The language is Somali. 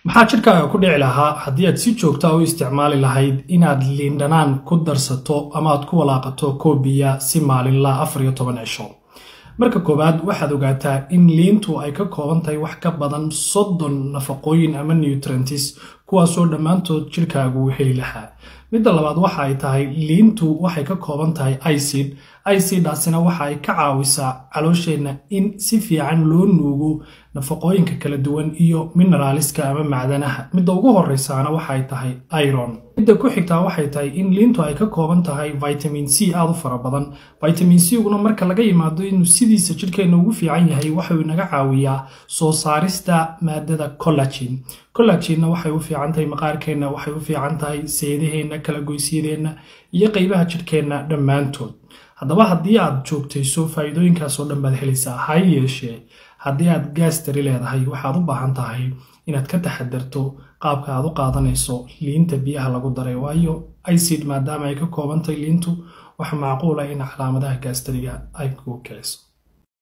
maxaa jirkaaga ku dhici lahaa haddii aad si joogto ah u isticmaali lahayd inaad liin dhanaan ku darsato ama aad ku walaaqato koobiya si maalinla 14 cisho. marka koobaad waxaad ogaataa in liintu ay ka kooban tahay wax ka badan 30 nafaqooyin ama nutrients kuwaasoo dhammaantood jirkaagu heli lahaa. midda labaad waxa ay tahay liintu waxay ka kooban tahay acidaasina waxa ay ka caawisaa caloosheenna in si fiican loo nuugo nafaqooyinka kala duwan iyo mineralska ama macdanaha. midda ugu horeysaana waxa ay tahay iron. midda ku xigtaa waxay tahay in liintu ay ka kooban tahay vitamin C aad u fara badan. vitamin C uguna marka laga yimaado inuu sidiisa jirkeena ugu fiican yahay waxa uu naga caawiyaa soo saarista maadada collagen. collagenna waxay u fiican tahay maqaarkeena, waxay u fiican tahay seedaheena, kala goysyadeena iyo qaybaha jirkeena dhammaantood. haddaba haddii aad joogtayso faa'iidooyinkaas oo dhan baad helaysaa. ha yeeshee haddii aad gaastari leedahay waxaad u baahan tahay inaad ka taxadarto qaabka aad u qaadanayso liinta biyaha lagu daray, waayo acid maadaama ay ka kooban tahay liintu wax macquul ah in calaamadaha gaastariga ay ku kiciso.